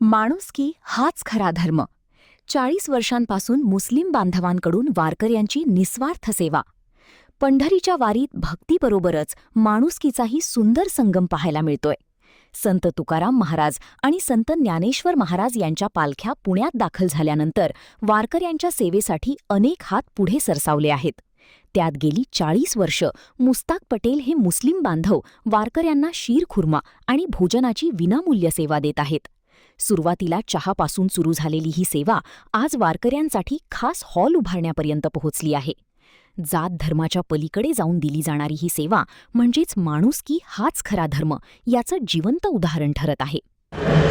माणुसकी हाच खरा धर्म. 40 वर्षांपासून मुस्लिम बांधवांकडून वारकऱ्यांची निस्वार्थ सेवा. पंढरीच्या वारीत भक्तीबरोबरच माणुसकीचाही सुंदर संगम पाहायला मिळतोय. संत तुकाराम महाराज आणि संत ज्ञानेश्वर महाराज यांच्या पालख्या पुण्यात दाखल झाल्यानंतर वारकऱ्यांच्या सेवेसाठी अनेक हात पुढे सरसावले आहेत. त्यात गेली 40 वर्ष मुस्ताक पटेल हे मुस्लिम बांधव वारकऱ्यांना शीरखुर्मा आणि भोजनाची विनामूल्य सेवा देत आहेत. सुरुवातीला चहापासून सुरू झालेली ही सेवा आज वारकऱ्यांसाठी खास हॉल उभारण्यापर्यंत पोहोचली आहे. जात धर्माच्या पलीकडे जाऊन दिली जाणारी ही सेवा म्हणजेच माणुसकी हाच खरा धर्म याचं जिवंत उदाहरण ठरत आहे.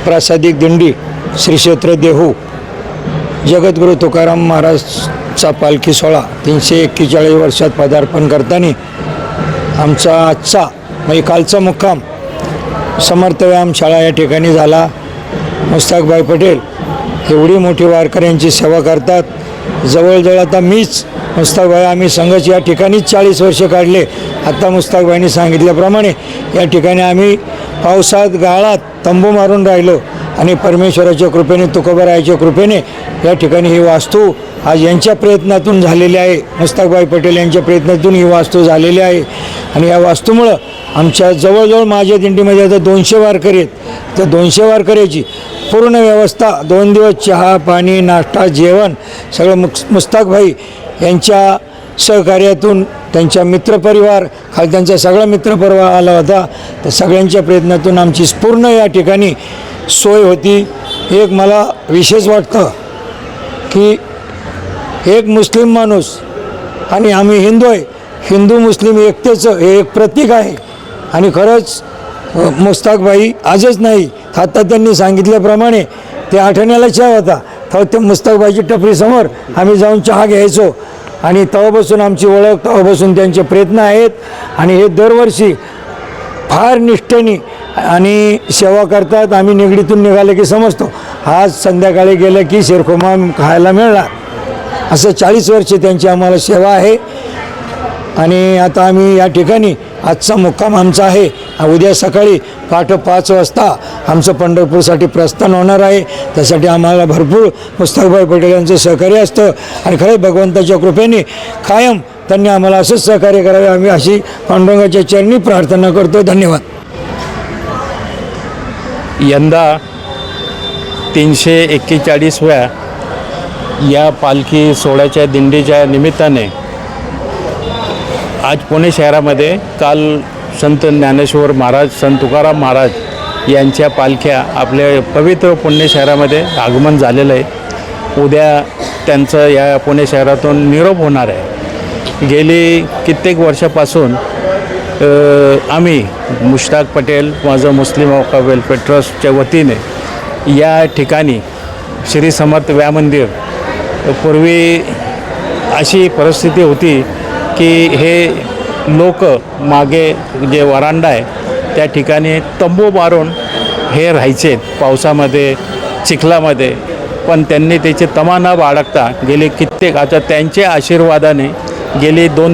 प्रासादिक दिंडी श्री क्षेत्र देहू जगद्गुरु तुकाराम महाराजचा पालखी सोहळा 341 वर्षात पदार्पण करताना आमचा आजचा म्हणजे कालचा मुक्काम समर्थ व्यायाम शाळा या ठिकाणी झाला. मुस्ताकभाई पटेल एवढी मोठी वारकऱ्यांची सेवा करतात. जवळजवळ आता मीच मुस्ताकभाई आम्ही संघच या ठिकाणीच 40 वर्ष काढले. आत्ता मुस्ताकभाईंनी सांगितल्याप्रमाणे या ठिकाणी आम्ही पावसात गाळात तंबू मारून राहिलो आणि परमेश्वराच्या कृपेने तुकोबारायाच्या कृपेने या ठिकाणी ही वास्तू आज यांच्या प्रयत्नातून झालेली आहे. मुस्ताकभाई पटेल यांच्या प्रयत्नातून ही वास्तू झालेली आहे आणि या वास्तूमुळं आमच्या जवळजवळ माझ्या दिंडीमध्ये आता 200 वारकरी आहेत. तर 200 वारकऱ्याची पूर्ण व्यवस्था 2 दिवस चहा पाणी नाश्ता जेवण सगळं मुस्ताकभाई यांच्या सहकार्यातून त्यांच्या मित्रपरिवार खाली त्यांचा सगळा मित्रपरिवार आला होता. तर सगळ्यांच्या प्रयत्नातून आमची पूर्ण या ठिकाणी सोय होती. एक मला विशेष वाटतं की एक मुस्लिम माणूस आणि आम्ही हिंदू आहे, हिंदू मुस्लिम एकतेचं हे एक प्रतीक आहे. आणि खरंच मुस्ताकभाई आजच नाही आता त्यांनी सांगितल्याप्रमाणे ते आठवण्याला चहा होता तेव्हा त्या मुस्ताकभाईची टपरीसमोर आम्ही जाऊन चहा घ्यायचो आणि तेव्हापासून आमची ओळख तेव्हापासून त्यांचे प्रयत्न आहेत. आणि हे दरवर्षी फार निष्ठेने आणि सेवा करतात. आम्ही निगडीतून निघाले की समजतो आज संध्याकाळी गेलं की शीरखुर्मा खायला मिळणार. असं 40 वर्ष त्यांची आम्हाला सेवा आहे. आणि आता आम्ही या ठिकाणी आजचा मुक्काम आमचा आहे. उद्या सकाळी पहाटे 5 वाजता आमचं पंढरपूरसाठी प्रस्थान होणार आहे. त्यासाठी आम्हाला भरपूर मुस्ताकभाई पटेल यांचं सहकार्य असतं आणि खरंच भगवंताच्या कृपेने कायम त्यांनी आम्हाला असंच सहकार्य करावे आम्ही अशी पांडुरंगाच्या चरणी प्रार्थना करतो. धन्यवाद. यंदा 341व्या या पालखी सोहळ्याच्या दिंडीच्या निमित्ताने आज पुणे शहरामध्ये काल संत ज्ञानेश्वर महाराज संत तुकाराम महाराज यांच्या पालख्या आपल्या पवित्र पुणे शहरामध्ये आगमन झालेलं आहे. उद्या त्यांचं या पुणे शहरातून निरोप होणार आहे. गेली कित्येक वर्षापासून आम्ही मुश्ताक पटेल माझं मुस्लिम वक्फ वेलफेअर ट्रस्टच्या वतीने या ठिकाणी श्री समर्थ व्यामंदिर पूर्वी अशी परिस्थिती होती की हे लोक मागे जे वरांडा आहे त्या ठिकाणी तंबू मारून हे राहायचे पावसामध्ये चिखलामध्ये. पण त्यांनी त्याची तमा न बाळगता गेले कित्येक आता त्यांच्या आशीर्वादाने गेली 2